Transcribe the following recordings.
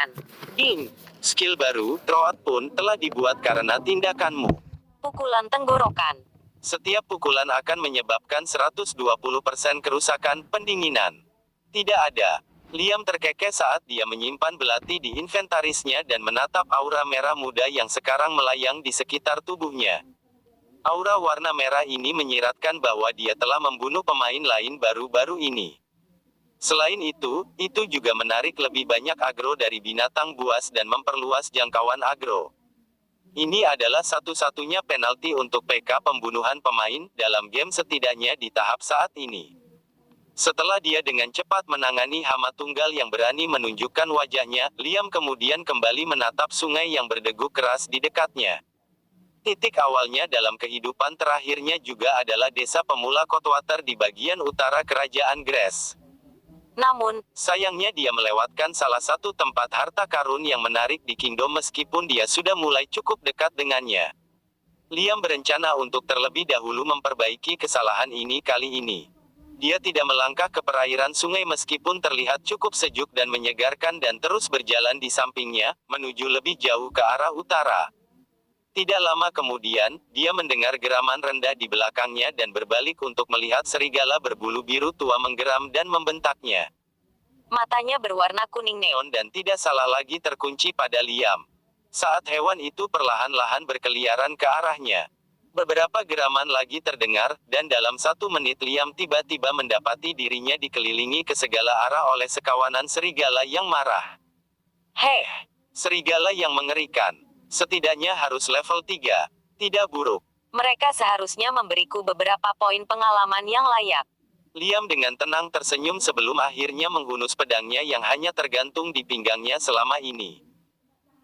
tenggorokan. Ding! Skill baru, Throat pun, telah dibuat karena tindakanmu. Pukulan tenggorokan. Setiap pukulan akan menyebabkan 120% kerusakan pendinginan. Tidak ada. Liam terkekeh saat dia menyimpan belati di inventarisnya dan menatap aura merah muda yang sekarang melayang di sekitar tubuhnya. Aura warna merah ini menyiratkan bahwa dia telah membunuh pemain lain baru-baru ini. Selain itu juga menarik lebih banyak agro dari binatang buas dan memperluas jangkauan agro. Ini adalah satu-satunya penalti untuk PK pembunuhan pemain dalam game setidaknya di tahap saat ini. Setelah dia dengan cepat menangani hama tunggal yang berani menunjukkan wajahnya, Liam kemudian kembali menatap sungai yang berdegu keras di dekatnya. Titik awalnya dalam kehidupan terakhirnya juga adalah desa pemula Coldwater di bagian utara kerajaan Grass. Namun, sayangnya dia melewatkan salah satu tempat harta karun yang menarik di Kingdom meskipun dia sudah mulai cukup dekat dengannya. Liam berencana untuk terlebih dahulu memperbaiki kesalahan ini kali ini. Dia tidak melangkah ke perairan sungai meskipun terlihat cukup sejuk dan menyegarkan dan terus berjalan di sampingnya, menuju lebih jauh ke arah utara. Tidak lama kemudian, dia mendengar geraman rendah di belakangnya dan berbalik untuk melihat serigala berbulu biru tua menggeram dan membentaknya. matanya berwarna kuning neon. Dan tidak salah lagi terkunci pada Liam. Saat hewan itu perlahan-lahan berkeliaran ke arahnya. Beberapa geraman lagi terdengar, dan dalam 1 menit Liam tiba-tiba mendapati dirinya dikelilingi ke segala arah oleh sekawanan serigala yang marah. Heh, Serigala yang mengerikan. Setidaknya harus level 3. Tidak buruk. mereka seharusnya memberiku beberapa poin pengalaman yang layak. Liam dengan tenang tersenyum sebelum akhirnya menghunus pedangnya yang hanya tergantung di pinggangnya selama ini.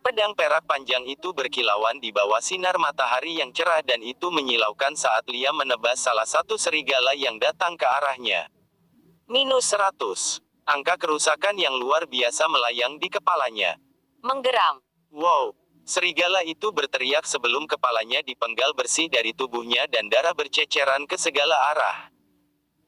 Pedang perak panjang itu berkilauan di bawah sinar matahari yang cerah dan itu menyilaukan saat Liam menebas salah satu serigala yang datang ke arahnya. -100. Angka kerusakan yang luar biasa melayang di kepalanya. Menggeram. Wow! Serigala itu berteriak sebelum kepalanya dipenggal bersih dari tubuhnya dan darah berceceran ke segala arah.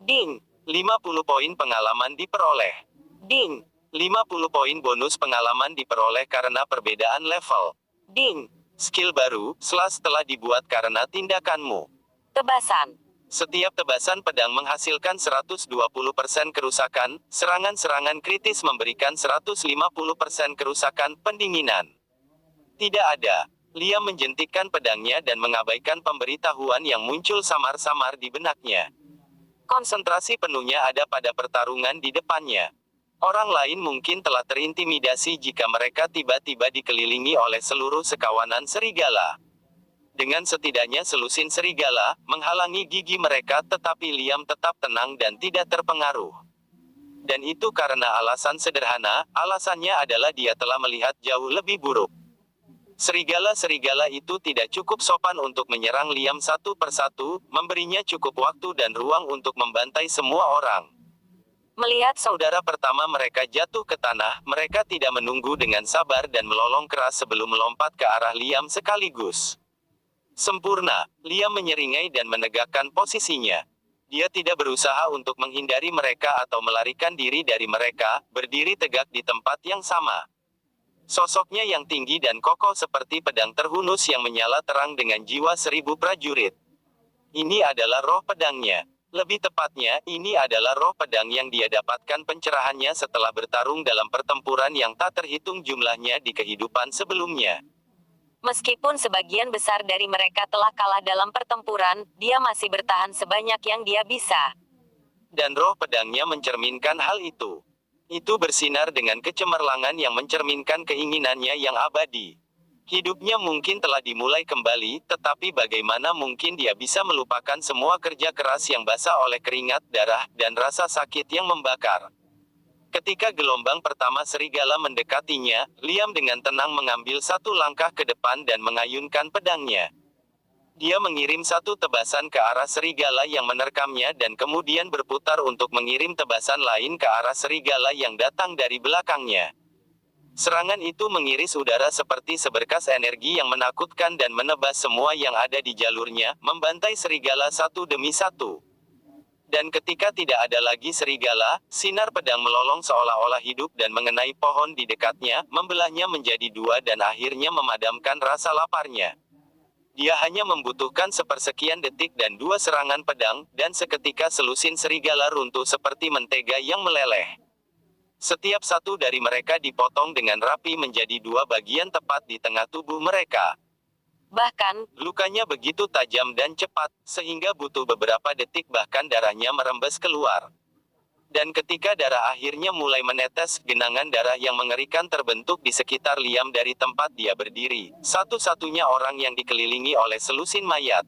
Ding! 50 poin pengalaman diperoleh. Ding! 50 poin bonus pengalaman diperoleh karena perbedaan level. Ding! Skill baru, slash telah dibuat karena tindakanmu. Tebasan. Setiap tebasan pedang menghasilkan 120% kerusakan, serangan-serangan kritis memberikan 150% kerusakan pendinginan. Tidak ada. Liam menjentikkan pedangnya dan mengabaikan pemberitahuan yang muncul samar-samar di benaknya. Konsentrasi penuhnya ada pada pertarungan di depannya. Orang lain mungkin telah terintimidasi jika mereka tiba-tiba dikelilingi oleh seluruh sekawanan serigala. Dengan setidaknya selusin serigala, menghalangi gigi mereka tetapi Liam tetap tenang dan tidak terpengaruh. Dan itu karena alasan sederhana, alasannya adalah dia telah melihat jauh lebih buruk. Serigala-serigala itu tidak cukup sopan untuk menyerang Liam satu persatu, memberinya cukup waktu dan ruang untuk membantai semua orang. Melihat saudara pertama mereka jatuh ke tanah, mereka tidak menunggu dengan sabar dan melolong keras sebelum melompat ke arah Liam sekaligus. Sempurna, Liam menyeringai dan menegakkan posisinya. Dia tidak berusaha untuk menghindari mereka atau melarikan diri dari mereka, berdiri tegak di tempat yang sama. Sosoknya yang tinggi dan kokoh seperti pedang terhunus yang menyala terang dengan jiwa 1000 prajurit. Ini adalah roh pedangnya. Lebih tepatnya, ini adalah roh pedang yang dia dapatkan pencerahannya setelah bertarung dalam pertempuran yang tak terhitung jumlahnya di kehidupan sebelumnya. Meskipun sebagian besar dari mereka telah kalah dalam pertempuran, dia masih bertahan sebanyak yang dia bisa. Dan roh pedangnya mencerminkan hal itu. Itu bersinar dengan kecemerlangan yang mencerminkan keinginannya yang abadi. Hidupnya mungkin telah dimulai kembali, tetapi bagaimana mungkin dia bisa melupakan semua kerja keras yang basah oleh keringat, darah, dan rasa sakit yang membakar. Ketika gelombang pertama serigala mendekatinya, Liam dengan tenang mengambil satu langkah ke depan dan mengayunkan pedangnya. Dia mengirim satu tebasan ke arah serigala yang menerkamnya dan kemudian berputar untuk mengirim tebasan lain ke arah serigala yang datang dari belakangnya. Serangan itu mengiris udara seperti seberkas energi yang menakutkan dan menebas semua yang ada di jalurnya, membantai serigala satu demi satu. Dan ketika tidak ada lagi serigala, sinar pedang melolong seolah-olah hidup dan mengenai pohon di dekatnya, membelahnya menjadi dua dan akhirnya memadamkan rasa laparnya. Dia hanya membutuhkan sepersekian detik dan dua serangan pedang, dan seketika selusin serigala runtuh seperti mentega yang meleleh. Setiap satu dari mereka dipotong dengan rapi menjadi dua bagian tepat di tengah tubuh mereka. Bahkan, Lukanya begitu tajam dan cepat, sehingga butuh beberapa detik bahkan darahnya merembes keluar. Dan ketika darah akhirnya mulai menetes, genangan darah yang mengerikan terbentuk di sekitar Liam dari tempat dia berdiri, satu-satunya orang yang dikelilingi oleh selusin mayat.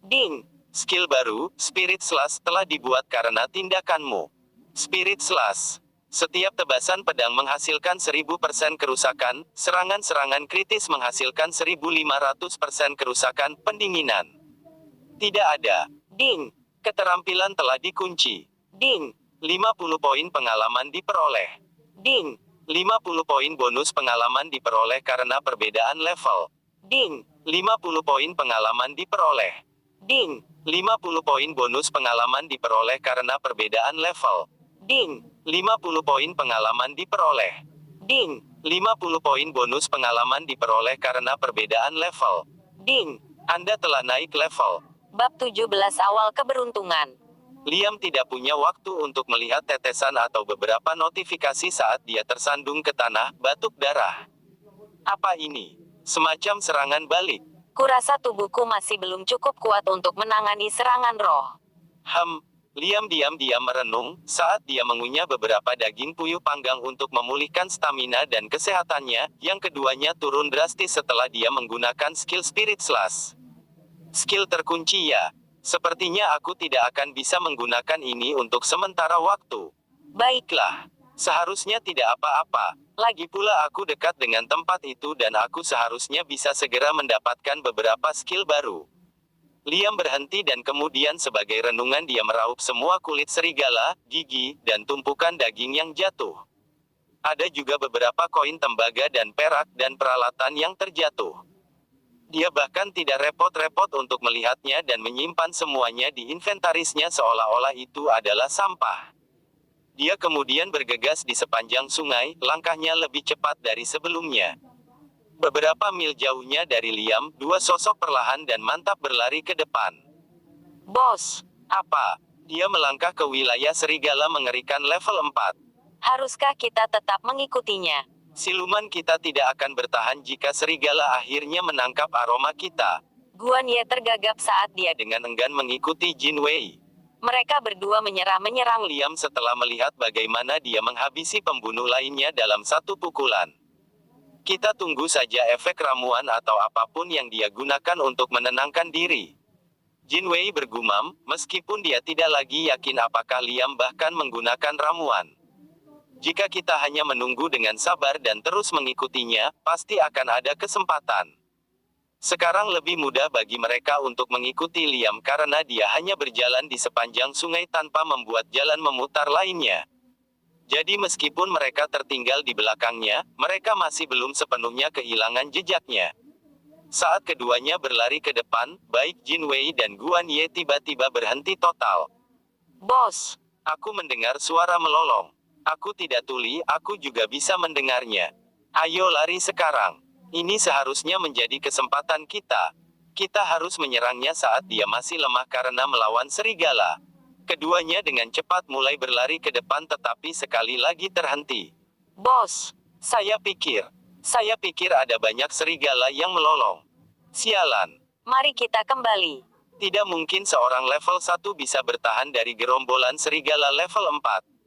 ding, Skill baru, Spirit Slash, telah dibuat karena tindakanmu. Spirit Slash. Setiap tebasan pedang menghasilkan 1000% kerusakan, serangan-serangan kritis menghasilkan 1500% kerusakan, pendinginan. Tidak ada. ding, Keterampilan telah dikunci. ding, 50 poin pengalaman diperoleh. ding, 50 poin bonus pengalaman diperoleh karena perbedaan level. ding, 50 poin pengalaman diperoleh. ding, 50 poin bonus pengalaman diperoleh karena perbedaan level. ding, 50 poin pengalaman diperoleh. ding, 50 poin bonus pengalaman diperoleh karena perbedaan level. ding. Anda telah naik level. Bab 17 Awal Keberuntungan. Liam tidak punya waktu untuk melihat tetesan atau beberapa notifikasi saat dia tersandung ke tanah, batuk darah. Apa ini? Semacam serangan balik. Kurasa tubuhku masih belum cukup kuat untuk menangani serangan roh. Liam diam-diam merenung, saat dia mengunyah beberapa daging puyuh panggang untuk memulihkan stamina dan kesehatannya, yang keduanya turun drastis setelah dia menggunakan skill Spirit Slash. Skill terkunci ya. Sepertinya aku tidak akan bisa menggunakan ini untuk sementara waktu. Baiklah. Seharusnya tidak apa-apa. Lagi pula aku dekat dengan tempat itu dan aku seharusnya bisa segera mendapatkan beberapa skill baru. Liam berhenti dan kemudian sebagai renungan dia meraup semua kulit serigala, gigi, dan tumpukan daging yang jatuh. Ada juga beberapa koin tembaga dan perak dan peralatan yang terjatuh. Dia bahkan tidak repot-repot untuk melihatnya dan menyimpan semuanya di inventarisnya seolah-olah itu adalah sampah. Dia kemudian bergegas di sepanjang sungai, langkahnya lebih cepat dari sebelumnya. Beberapa mil jauhnya dari Liam, dua sosok perlahan dan mantap berlari ke depan. Bos, Apa? Dia melangkah ke wilayah serigala mengerikan level 4. haruskah kita tetap mengikutinya? Siluman kita tidak akan bertahan jika serigala akhirnya menangkap aroma kita. Guan Ye tergagap saat dia Dengan enggan mengikuti Jin Wei. Mereka berdua menyerang Liam setelah melihat bagaimana dia menghabisi pembunuh lainnya dalam satu pukulan. Kita tunggu saja efek ramuan atau apapun yang dia gunakan untuk menenangkan diri. Jin Wei bergumam, meskipun dia tidak lagi yakin apakah Liam bahkan menggunakan ramuan. Jika kita hanya menunggu dengan sabar dan terus mengikutinya, pasti akan ada kesempatan. Sekarang lebih mudah bagi mereka untuk mengikuti Liam karena dia hanya berjalan di sepanjang sungai tanpa membuat jalan memutar lainnya. Jadi meskipun mereka tertinggal di belakangnya, mereka masih belum sepenuhnya kehilangan jejaknya. Saat keduanya berlari ke depan, baik Jin Wei dan Guan Ye tiba-tiba berhenti total. Bos, Aku mendengar suara melolong. Aku tidak tuli, aku juga bisa mendengarnya. Ayo lari sekarang. Ini seharusnya menjadi kesempatan kita. Kita harus menyerangnya saat dia masih lemah karena melawan serigala. Keduanya dengan cepat mulai berlari ke depan tetapi sekali lagi terhenti. bos, Saya pikir ada banyak serigala yang melolong. Sialan. mari kita kembali. Tidak mungkin seorang level 1 bisa bertahan dari gerombolan serigala level 4.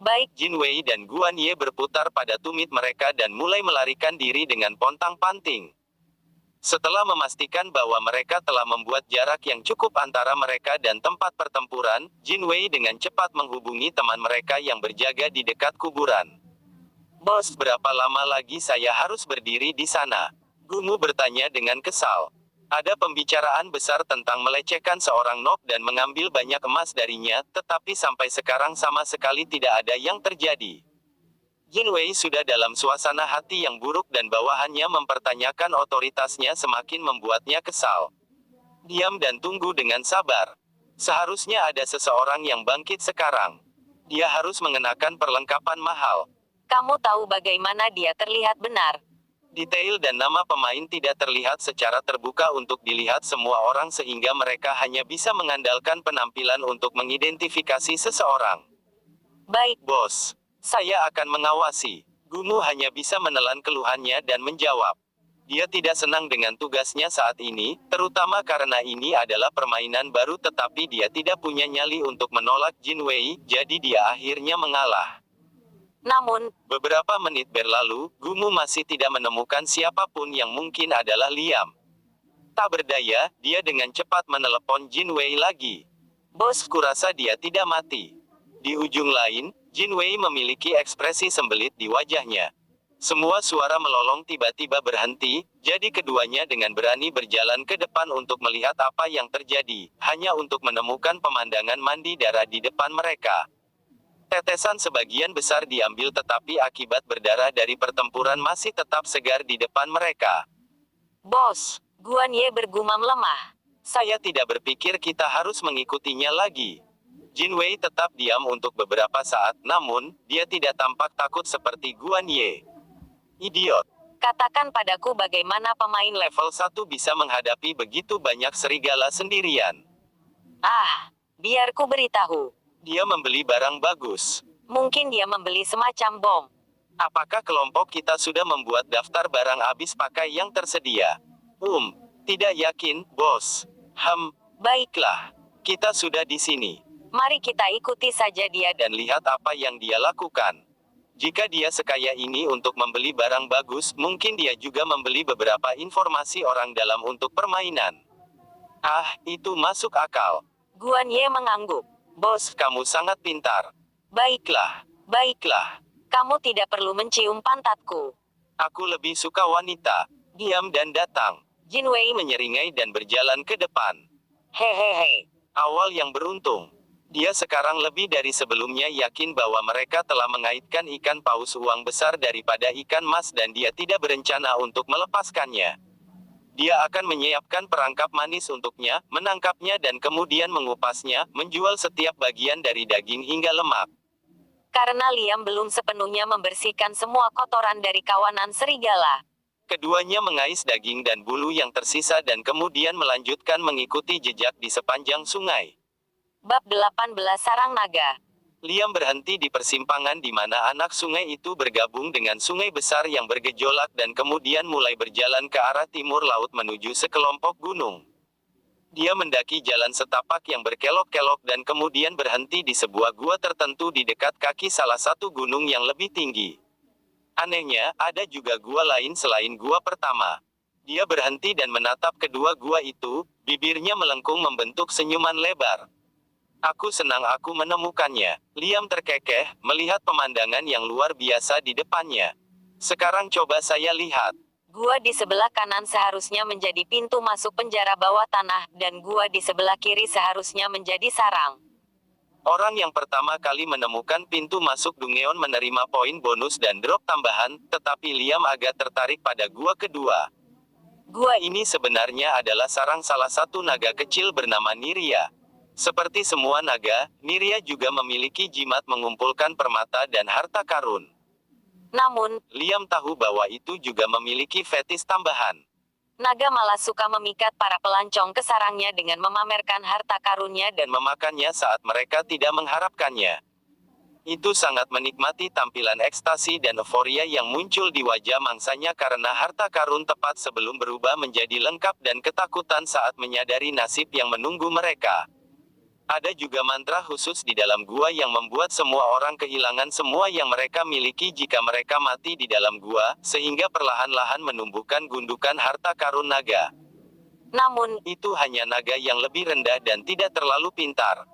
Baik, Jin Wei dan Guan Ye berputar pada tumit mereka dan mulai melarikan diri dengan pontang-panting. Setelah memastikan bahwa mereka telah membuat jarak yang cukup antara mereka dan tempat pertempuran, Jin Wei dengan cepat menghubungi teman mereka yang berjaga di dekat kuburan. Bos, berapa lama lagi saya harus berdiri di sana? Gumu bertanya dengan kesal. Ada pembicaraan besar tentang melecehkan seorang Nok dan mengambil banyak emas darinya, tetapi sampai sekarang sama sekali tidak ada yang terjadi. Jin Wei sudah dalam suasana hati yang buruk dan bawahannya mempertanyakan otoritasnya semakin membuatnya kesal. Diam dan tunggu dengan sabar. Seharusnya ada seseorang yang bangkit sekarang. Dia harus mengenakan perlengkapan mahal. Kamu tahu bagaimana dia terlihat benar. Detail dan nama pemain tidak terlihat secara terbuka untuk dilihat semua orang sehingga mereka hanya bisa mengandalkan penampilan untuk mengidentifikasi seseorang. Baik, Bos, saya akan mengawasi. Gumu hanya bisa menelan keluhannya dan menjawab. Dia tidak senang dengan tugasnya saat ini, terutama karena ini adalah permainan baru tetapi dia tidak punya nyali untuk menolak Jin Wei, jadi dia akhirnya mengalah. namun, Beberapa menit berlalu, Gumu masih tidak menemukan siapapun yang mungkin adalah Liam. Tak berdaya, dia dengan cepat menelepon Jin Wei lagi. Bos, kurasa dia tidak mati. Di ujung lain, Jin Wei memiliki ekspresi sembelit di wajahnya. Semua suara melolong tiba-tiba berhenti, jadi keduanya dengan berani berjalan ke depan untuk melihat apa yang terjadi, hanya untuk menemukan pemandangan mandi darah di depan mereka. Tetesan sebagian besar diambil tetapi akibat berdarah dari pertempuran masih tetap segar di depan mereka. Bos, Guan Ye bergumam lemah. Saya tidak berpikir kita harus mengikutinya lagi. Jin Wei tetap diam untuk beberapa saat, namun, dia tidak tampak takut seperti Guan Ye. Idiot. Katakan padaku bagaimana pemain Level 1 bisa menghadapi begitu banyak serigala sendirian. Biar ku beritahu. Dia membeli barang bagus. Mungkin dia membeli semacam bom. Apakah kelompok kita sudah membuat daftar barang habis pakai yang tersedia? Tidak yakin, bos. Baiklah. Kita sudah di sini. Mari kita ikuti saja dia. Dan lihat apa yang dia lakukan. Jika dia sekaya ini untuk membeli barang bagus, mungkin dia juga membeli beberapa informasi orang dalam untuk permainan. Itu masuk akal. Guan Ye mengangguk. Bos, kamu sangat pintar. Baiklah. Kamu tidak perlu mencium pantatku. Aku lebih suka wanita. Diam dan datang. Jin Wei Menyeringai dan berjalan ke depan. Hehehe. Awal yang beruntung. Dia sekarang lebih dari sebelumnya yakin bahwa mereka telah mengaitkan ikan paus uang besar daripada ikan mas dan dia tidak berencana untuk melepaskannya. Dia akan menyiapkan perangkap manis untuknya, menangkapnya dan kemudian mengupasnya, menjual setiap bagian dari daging hingga lemak. Karena Liam belum sepenuhnya membersihkan semua kotoran dari kawanan serigala. Keduanya mengais daging dan bulu yang tersisa dan kemudian melanjutkan mengikuti jejak di sepanjang sungai. Bab 18 Sarang Naga. Liam berhenti di persimpangan di mana anak sungai itu bergabung dengan sungai besar yang bergejolak dan kemudian mulai berjalan ke arah timur laut menuju sekelompok gunung. Dia mendaki jalan setapak yang berkelok-kelok dan kemudian berhenti di sebuah gua tertentu di dekat kaki salah satu gunung yang lebih tinggi. Anehnya, ada juga gua lain selain gua pertama. Dia berhenti dan menatap kedua gua itu, bibirnya melengkung membentuk senyuman lebar. Aku senang aku menemukannya. Liam terkekeh, melihat pemandangan yang luar biasa di depannya. Sekarang coba saya lihat. Gua di sebelah kanan seharusnya menjadi pintu masuk penjara bawah tanah, dan gua di sebelah kiri seharusnya menjadi sarang. Orang yang pertama kali menemukan pintu masuk Dungeon menerima poin bonus dan drop tambahan, tetapi Liam agak tertarik pada gua kedua. Gua ini sebenarnya adalah sarang salah satu naga kecil bernama Niria. Seperti semua naga, Niria juga memiliki jimat mengumpulkan permata dan harta karun. Namun, Liam tahu bahwa itu juga memiliki fetis tambahan. naga malah suka memikat para pelancong ke sarangnya dengan memamerkan harta karunnya dan Dan memakannya saat mereka tidak mengharapkannya. Itu sangat menikmati tampilan ekstasi dan euforia yang muncul di wajah mangsanya karena harta karun tepat sebelum berubah menjadi lengkap dan ketakutan saat menyadari nasib yang menunggu mereka. Ada juga mantra khusus di dalam gua yang membuat semua orang kehilangan semua yang mereka miliki jika mereka mati di dalam gua, sehingga perlahan-lahan menumbuhkan gundukan harta karun naga. namun, Itu hanya naga yang lebih rendah dan tidak terlalu pintar.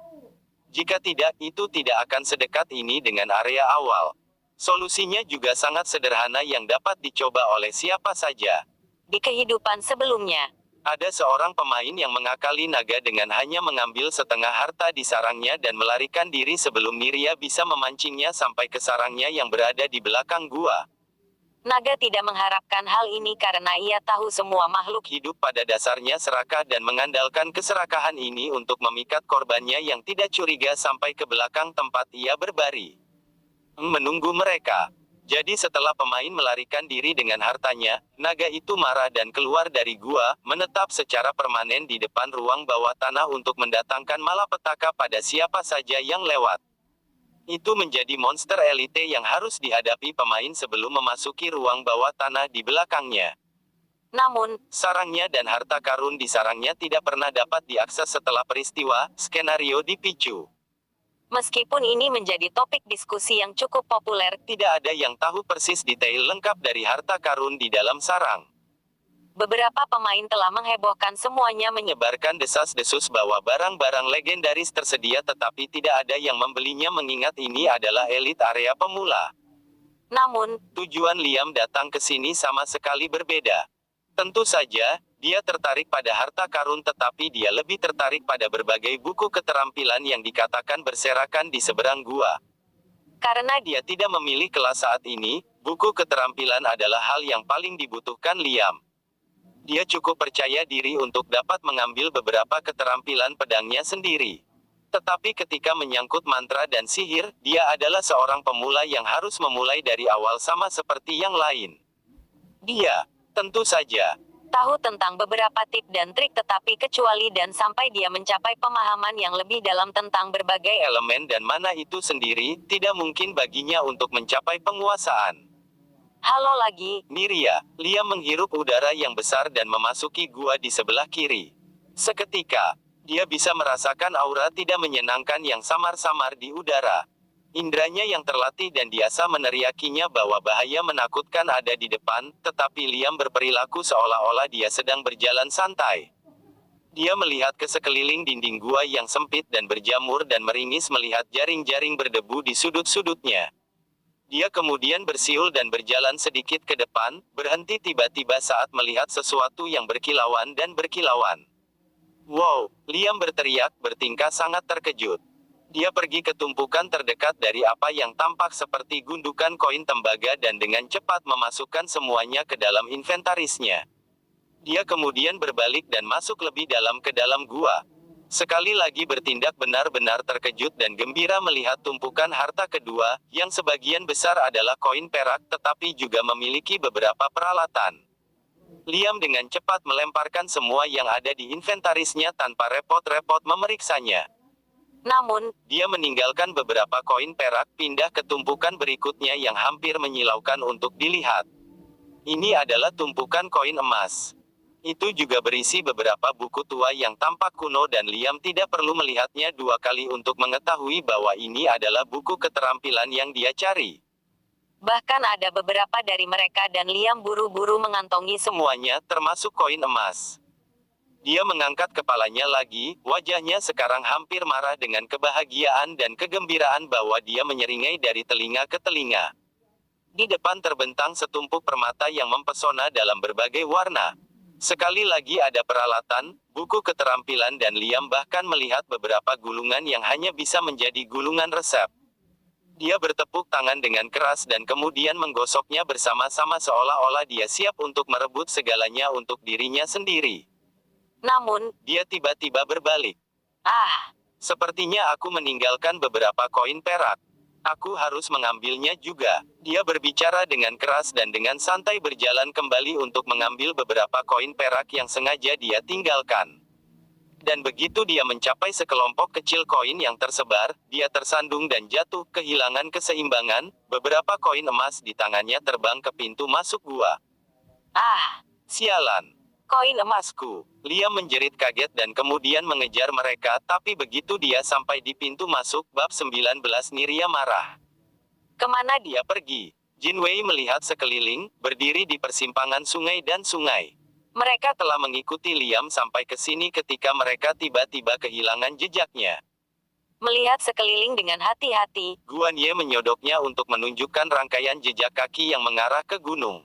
Jika tidak, itu tidak akan sedekat ini dengan area awal. Solusinya juga sangat sederhana yang dapat dicoba oleh siapa saja. di kehidupan sebelumnya, Ada seorang pemain yang mengakali naga dengan hanya mengambil setengah harta di sarangnya dan melarikan diri sebelum Niria bisa memancingnya sampai ke sarangnya yang berada di belakang gua. Naga tidak mengharapkan hal ini karena ia tahu semua makhluk hidup pada dasarnya serakah dan mengandalkan keserakahan ini untuk memikat korbannya yang tidak curiga sampai ke belakang tempat ia berbaring. Menunggu mereka. Jadi setelah pemain melarikan diri dengan hartanya, naga itu marah dan keluar dari gua, menetap secara permanen di depan ruang bawah tanah untuk mendatangkan malapetaka pada siapa saja yang lewat. Itu menjadi monster elite yang harus dihadapi pemain sebelum memasuki ruang bawah tanah di belakangnya. Namun, sarangnya dan harta karun di sarangnya tidak pernah dapat diakses setelah peristiwa, skenario dipicu. Meskipun ini menjadi topik diskusi yang cukup populer, tidak ada yang tahu persis detail lengkap dari harta karun di dalam sarang. Beberapa pemain telah menghebohkan semuanya menyebarkan desas-desus bahwa barang-barang legendaris tersedia tetapi tidak ada yang membelinya mengingat ini adalah elit area pemula. Namun, tujuan Liam datang ke sini sama sekali berbeda. Tentu saja, dia tertarik pada harta karun tetapi dia lebih tertarik pada berbagai buku keterampilan yang dikatakan berserakan di seberang gua. Karena dia tidak memilih kelas saat ini, buku keterampilan adalah hal yang paling dibutuhkan Liam. Dia cukup percaya diri untuk dapat mengambil beberapa keterampilan pedangnya sendiri. Tetapi ketika menyangkut mantra dan sihir, dia adalah seorang pemula yang harus memulai dari awal sama seperti yang lain. Dia, tentu saja, tahu tentang beberapa tip dan trik tetapi kecuali dan sampai dia mencapai pemahaman yang lebih dalam tentang berbagai elemen dan mana itu sendiri, tidak mungkin baginya untuk mencapai penguasaan. Halo lagi, Miria. Liam menghirup udara yang besar dan memasuki gua di sebelah kiri. Seketika, dia bisa merasakan aura tidak menyenangkan yang samar-samar di udara. Indranya yang terlatih dan biasa meneriakinya bahwa bahaya menakutkan ada di depan, tetapi Liam berperilaku seolah-olah dia sedang berjalan santai. Dia melihat ke sekeliling dinding gua yang sempit dan berjamur dan meringis melihat jaring-jaring berdebu di sudut-sudutnya. Dia kemudian bersiul dan berjalan sedikit ke depan, berhenti tiba-tiba saat melihat sesuatu yang berkilauan dan berkilauan. Wow, Liam berteriak, bertingkah sangat terkejut. Dia pergi ke tumpukan terdekat dari apa yang tampak seperti gundukan koin tembaga dan dengan cepat memasukkan semuanya ke dalam inventarisnya. Dia kemudian berbalik dan masuk lebih dalam ke dalam gua. Sekali lagi bertindak benar-benar terkejut dan gembira melihat tumpukan harta kedua, yang sebagian besar adalah koin perak tetapi juga memiliki beberapa peralatan. Liam dengan cepat melemparkan semua yang ada di inventarisnya tanpa repot-repot memeriksanya. Namun, dia meninggalkan beberapa koin perak pindah ke tumpukan berikutnya yang hampir menyilaukan untuk dilihat. Ini adalah tumpukan koin emas. Itu juga berisi beberapa buku tua yang tampak kuno dan Liam tidak perlu melihatnya dua kali untuk mengetahui bahwa ini adalah buku keterampilan yang dia cari. Bahkan ada beberapa dari mereka dan Liam buru-buru mengantongi semuanya, termasuk koin emas. Dia mengangkat kepalanya lagi, wajahnya sekarang hampir marah dengan kebahagiaan dan kegembiraan bahwa dia menyeringai dari telinga ke telinga. Di depan terbentang setumpuk permata yang mempesona dalam berbagai warna. Sekali lagi ada peralatan, buku keterampilan dan Liam bahkan melihat beberapa gulungan yang hanya bisa menjadi gulungan resep. Dia bertepuk tangan dengan keras dan kemudian menggosoknya bersama-sama seolah-olah dia siap untuk merebut segalanya untuk dirinya sendiri. Namun, dia tiba-tiba berbalik. Sepertinya aku meninggalkan beberapa koin perak. Aku harus mengambilnya juga. Dia berbicara dengan keras dan dengan santai berjalan kembali untuk mengambil beberapa koin perak yang sengaja dia tinggalkan. Dan begitu dia mencapai sekelompok kecil koin yang tersebar, dia tersandung dan jatuh, kehilangan keseimbangan, beberapa koin emas di tangannya terbang ke pintu masuk gua. Sialan. Koin emasku. Liam menjerit kaget dan kemudian mengejar mereka, tapi begitu dia sampai di pintu masuk, bab 19 Miria marah. Kemana dia pergi? Jinwei melihat sekeliling, berdiri di persimpangan sungai dan sungai. Mereka telah mengikuti Liam sampai ke sini ketika mereka tiba-tiba kehilangan jejaknya. Melihat sekeliling dengan hati-hati, Guan Ye menyodoknya untuk menunjukkan rangkaian jejak kaki yang mengarah ke gunung.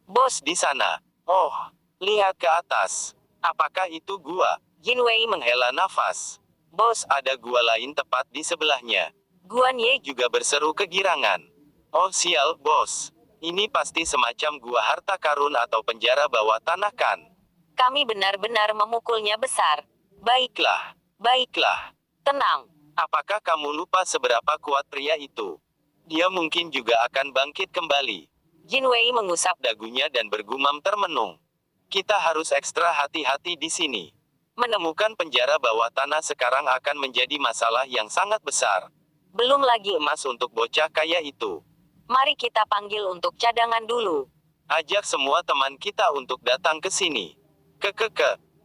Bos di sana. Oh. Lihat ke atas. Apakah itu gua? Jinwei menghela nafas. Bos, ada gua lain tepat di sebelahnya. Guan Ye juga berseru kegirangan. Oh sial, bos. Ini pasti semacam gua harta karun atau penjara bawah tanah kan? Kami benar-benar memukulnya besar. Baiklah, baiklah. Tenang. Apakah kamu lupa seberapa kuat pria itu? Dia mungkin juga akan bangkit kembali. Jinwei mengusap. Dagunya dan bergumam termenung. Kita harus ekstra hati-hati di sini. Menemukan penjara bawah tanah sekarang akan menjadi masalah yang sangat besar. Belum lagi Emas untuk bocah kaya itu. Mari kita panggil untuk cadangan dulu. Ajak semua teman kita untuk datang ke sini.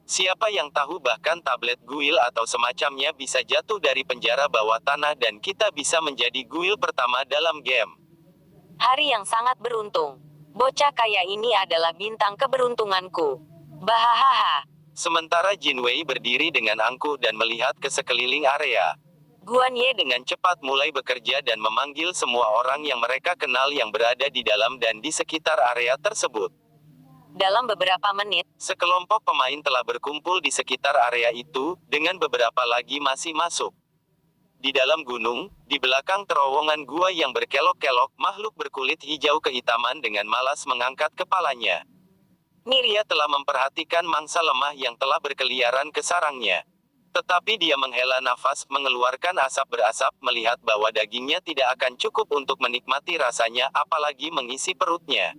Siapa yang tahu bahkan tablet guil atau semacamnya bisa jatuh dari penjara bawah tanah dan kita bisa menjadi guil pertama dalam game. Hari yang sangat beruntung. Bocah kaya ini adalah bintang keberuntunganku. Bahahaha. Sementara Jinwei berdiri dengan angkuh dan melihat ke sekeliling area. Guan Ye Dengan cepat mulai bekerja dan memanggil semua orang yang mereka kenal yang berada di dalam dan di sekitar area tersebut. dalam beberapa menit, Sekelompok pemain telah berkumpul di sekitar area itu, dengan beberapa lagi masih masuk. Di dalam gunung, di belakang terowongan gua yang berkelok-kelok, makhluk berkulit hijau kehitaman dengan malas mengangkat kepalanya. Miria telah memperhatikan mangsa lemah yang telah berkeliaran ke sarangnya. Tetapi dia menghela nafas, mengeluarkan asap berasap, melihat bahwa dagingnya tidak akan cukup untuk menikmati rasanya, apalagi mengisi perutnya.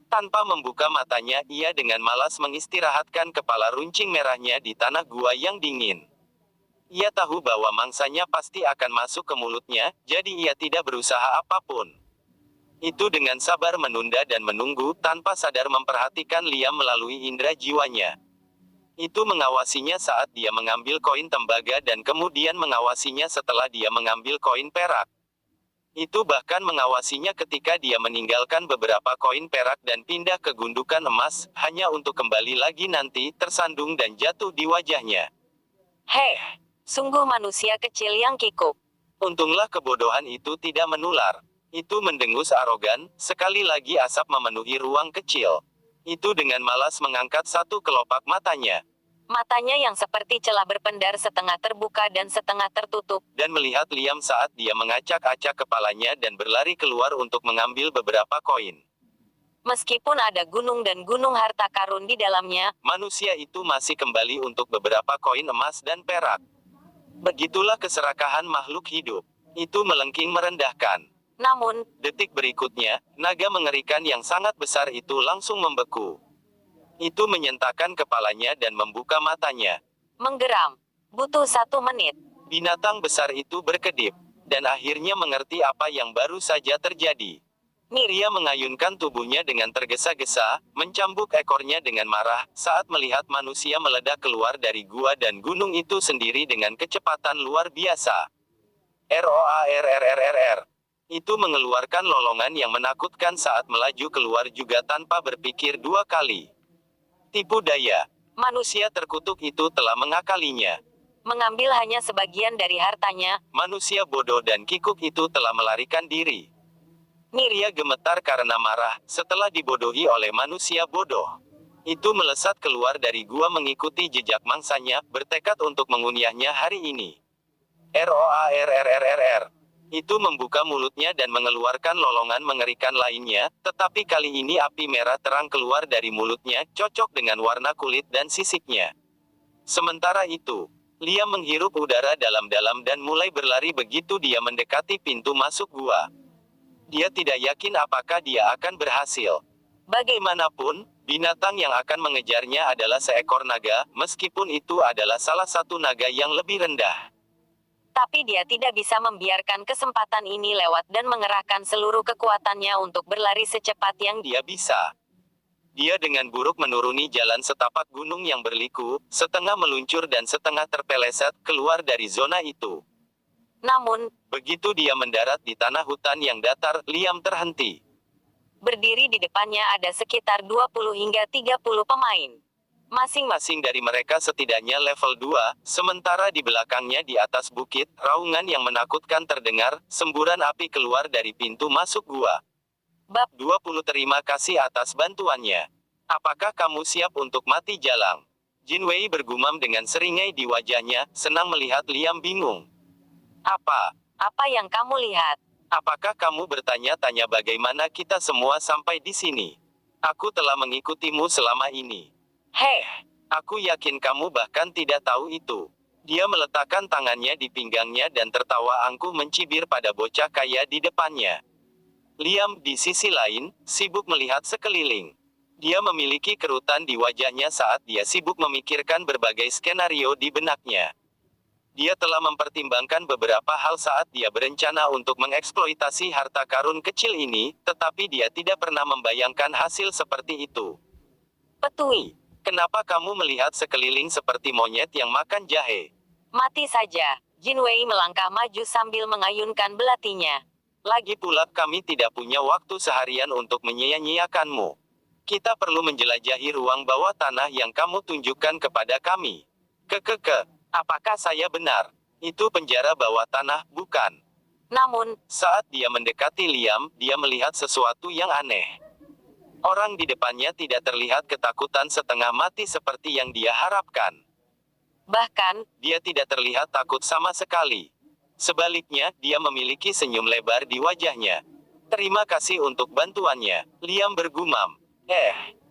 Tanpa membuka matanya, ia dengan malas mengistirahatkan kepala runcing merahnya di tanah gua yang dingin. Ia tahu bahwa mangsanya pasti akan masuk ke mulutnya, jadi ia tidak berusaha apapun. Itu dengan sabar menunda dan menunggu, tanpa sadar memperhatikan Liam melalui indera jiwanya. Itu mengawasinya saat dia mengambil koin tembaga dan kemudian mengawasinya setelah dia mengambil koin perak. Itu bahkan mengawasinya ketika dia meninggalkan beberapa koin perak dan pindah ke gundukan emas, hanya untuk kembali lagi nanti, tersandung dan jatuh di wajahnya. heh, sungguh manusia kecil yang kikuk. Untunglah kebodohan itu tidak menular. Itu mendengus arogan, sekali lagi asap memenuhi ruang kecil. Itu dengan malas mengangkat satu kelopak matanya. Matanya yang seperti celah berpendar setengah terbuka dan setengah tertutup. Dan melihat Liam saat dia mengacak-acak kepalanya dan berlari keluar untuk mengambil beberapa koin. Meskipun ada gunung dan gunung harta karun di dalamnya, Manusia itu masih kembali untuk beberapa koin emas dan perak. Begitulah keserakahan makhluk hidup. Itu melengking merendahkan. namun, Detik berikutnya, naga mengerikan yang sangat besar itu langsung membeku. Itu menyentakkan kepalanya dan membuka matanya. menggeram. Butuh 1 menit. Binatang besar itu berkedip, dan akhirnya mengerti apa yang baru saja terjadi. Miria mengayunkan tubuhnya dengan tergesa-gesa, mencambuk ekornya dengan marah, saat melihat manusia meledak keluar dari gua dan gunung itu sendiri dengan kecepatan luar biasa. ROARRRRR. Itu mengeluarkan lolongan yang menakutkan saat melaju keluar juga tanpa berpikir 2 kali. Tipu daya. Manusia terkutuk itu telah mengakalinya. Mengambil hanya sebagian dari hartanya, Manusia bodoh dan kikuk itu telah melarikan diri. Miria gemetar karena marah, setelah dibodohi oleh manusia bodoh. Itu melesat keluar dari gua mengikuti jejak mangsanya, bertekad untuk mengunyahnya hari ini. ROARRRRR. Itu membuka mulutnya dan mengeluarkan lolongan mengerikan lainnya, tetapi kali ini api merah terang keluar dari mulutnya, cocok dengan warna kulit dan sisiknya. Sementara itu, Liam menghirup udara dalam-dalam dan mulai berlari begitu dia mendekati pintu masuk gua. Dia tidak yakin apakah dia akan berhasil. Bagaimanapun, binatang yang akan mengejarnya adalah seekor naga, meskipun itu adalah salah satu naga yang lebih rendah. tapi dia tidak bisa membiarkan kesempatan ini lewat dan mengerahkan seluruh kekuatannya untuk berlari secepat yang Dia bisa. Dia dengan buruk menuruni jalan setapak gunung yang berliku, setengah meluncur dan setengah terpeleset, keluar dari zona itu. Namun, Begitu dia mendarat di tanah hutan yang datar, Liam terhenti. berdiri di depannya ada sekitar 20 hingga 30 pemain. Masing-masing dari mereka setidaknya level 2, sementara di belakangnya di atas bukit, raungan yang menakutkan terdengar, semburan api keluar dari pintu masuk gua. Bab 20 Terima kasih atas bantuannya. Apakah kamu siap untuk mati jalang? Jinwei bergumam dengan seringai di wajahnya, senang melihat Liam bingung. Apa yang kamu lihat? Apakah kamu bertanya-tanya bagaimana kita semua sampai di sini? Aku telah mengikutimu selama ini. Heh, Aku yakin kamu bahkan tidak tahu itu. Dia meletakkan tangannya di pinggangnya dan tertawa angkuh mencibir pada bocah kaya di depannya. Liam, di sisi lain, sibuk melihat sekeliling. Dia memiliki kerutan di wajahnya saat dia sibuk memikirkan berbagai skenario di benaknya. Dia telah mempertimbangkan beberapa hal saat dia berencana untuk mengeksploitasi harta karun kecil ini, tetapi dia tidak pernah membayangkan hasil seperti itu. petui. Kenapa kamu melihat sekeliling seperti monyet yang makan jahe? Mati saja. Jinwei melangkah maju sambil mengayunkan belatinya. Lagi pula kami tidak punya waktu seharian untuk menyia-nyiakanmu. Kita perlu menjelajahi ruang bawah tanah yang kamu tunjukkan kepada kami. Apakah saya benar? Itu penjara bawah tanah, bukan? Namun, Saat dia mendekati Liam, dia melihat sesuatu yang aneh. Orang di depannya tidak terlihat ketakutan setengah mati seperti yang dia harapkan. bahkan, Dia tidak terlihat takut sama sekali. Sebaliknya, dia memiliki senyum lebar di wajahnya. Terima kasih untuk bantuannya, Liam bergumam.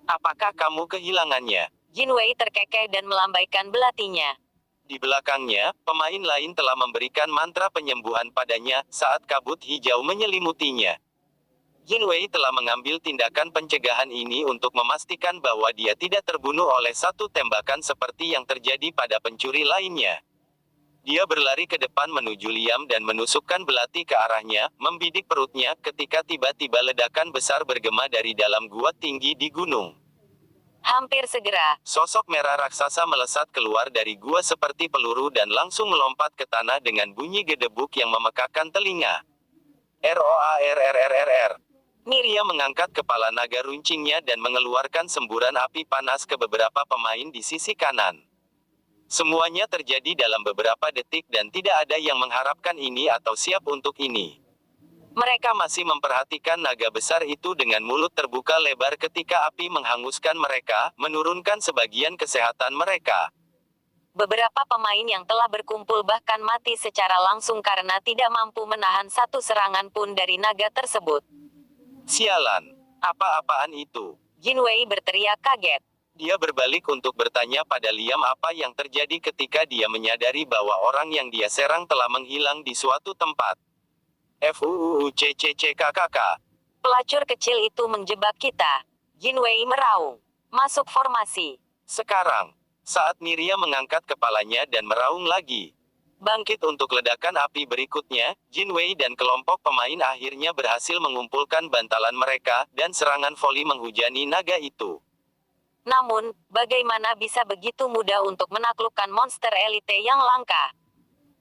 Apakah kamu kehilangannya? Jinwei terkekeh dan melambaikan belatinya. Di belakangnya, pemain lain telah memberikan mantra penyembuhan padanya saat kabut hijau menyelimutinya. Jinwei telah mengambil tindakan pencegahan ini untuk memastikan bahwa dia tidak terbunuh oleh satu tembakan seperti yang terjadi pada pencuri lainnya. Dia berlari ke depan menuju Liam dan menusukkan belati ke arahnya, membidik perutnya ketika tiba-tiba ledakan besar bergema dari dalam gua tinggi di gunung. Hampir segera, Sosok merah raksasa melesat keluar dari gua seperti peluru dan langsung melompat ke tanah dengan bunyi gedebuk yang memekakkan telinga. ROARRRRR. Miriam mengangkat kepala naga runcingnya dan mengeluarkan semburan api panas ke beberapa pemain di sisi kanan. Semuanya terjadi dalam beberapa detik dan tidak ada yang mengharapkan ini atau siap untuk ini. Mereka masih memperhatikan naga besar itu dengan mulut terbuka lebar ketika api menghanguskan mereka, menurunkan sebagian kesehatan mereka. beberapa pemain yang telah berkumpul bahkan mati secara langsung karena tidak mampu menahan satu serangan pun dari naga tersebut. Sialan, apa-apaan itu? Jinwei berteriak kaget. Dia berbalik untuk bertanya pada Liam apa yang terjadi ketika dia menyadari bahwa orang yang dia serang telah menghilang di suatu tempat. FUUUCCCKKK. Pelacur kecil itu menjebak kita. Jinwei meraung. Masuk formasi. Sekarang, saat Miriam mengangkat kepalanya dan meraung lagi. Bangkit untuk ledakan api berikutnya, Jinwei dan kelompok pemain akhirnya berhasil mengumpulkan bantalan mereka, dan serangan voli menghujani naga itu. Namun, bagaimana bisa begitu mudah untuk menaklukkan monster elite yang langka?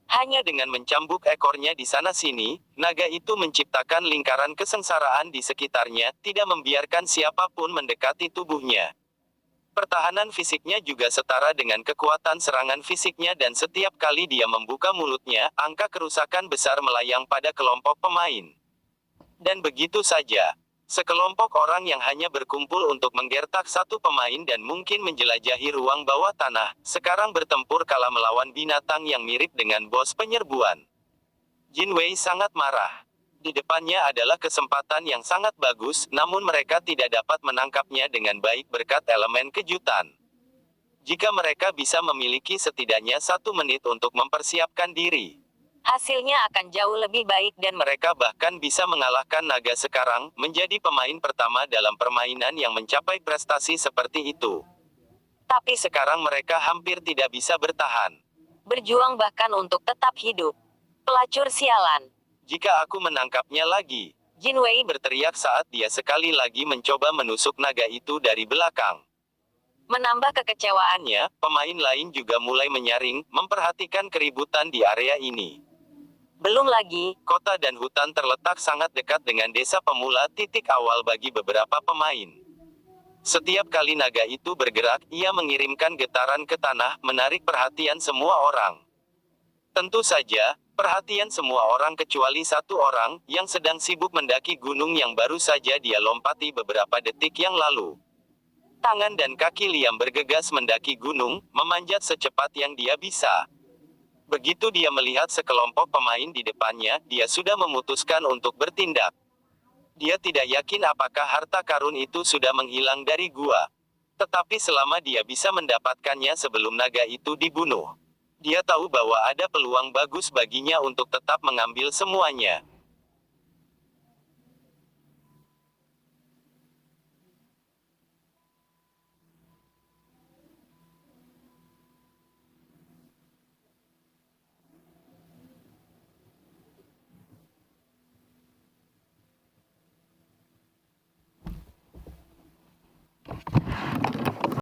Hanya dengan mencambuk ekornya di sana-sini, naga itu menciptakan lingkaran kesengsaraan di sekitarnya, tidak membiarkan siapapun mendekati tubuhnya. Pertahanan fisiknya juga setara dengan kekuatan serangan fisiknya dan setiap kali dia membuka mulutnya, angka kerusakan besar melayang pada kelompok pemain. Dan begitu saja. Sekelompok orang yang hanya berkumpul untuk menggertak satu pemain dan mungkin menjelajahi ruang bawah tanah, sekarang bertempur kala melawan binatang yang mirip dengan bos penyerbuan. Jinwei sangat marah. Di depannya adalah kesempatan yang sangat bagus, namun mereka tidak dapat menangkapnya dengan baik berkat elemen kejutan. Jika mereka bisa memiliki setidaknya 1 menit untuk mempersiapkan diri, Hasilnya akan jauh lebih baik dan mereka bahkan bisa mengalahkan naga sekarang, menjadi pemain pertama dalam permainan yang mencapai prestasi seperti itu. Tapi sekarang mereka hampir tidak bisa bertahan. berjuang bahkan untuk tetap hidup. Pelacur sialan. Jika aku menangkapnya lagi, Jinwei berteriak saat dia sekali lagi mencoba menusuk naga itu dari belakang. menambah kekecewaan. Pemain lain juga mulai menyaring, memperhatikan keributan di area ini. Belum lagi, Kota dan hutan terletak sangat dekat dengan desa pemula, titik awal bagi beberapa pemain. Setiap kali naga itu bergerak, ia mengirimkan getaran ke tanah, menarik perhatian semua orang. Tentu saja, perhatian semua orang kecuali satu orang, yang sedang sibuk mendaki gunung yang baru saja dia lompati beberapa detik yang lalu. Tangan dan kaki Liam bergegas mendaki gunung, memanjat secepat yang dia bisa. Begitu dia melihat sekelompok pemain di depannya, dia sudah memutuskan untuk bertindak. Dia tidak yakin apakah harta karun itu sudah menghilang dari gua. Tetapi selama dia bisa mendapatkannya sebelum naga itu dibunuh, dia tahu bahwa ada peluang bagus baginya untuk tetap mengambil semuanya.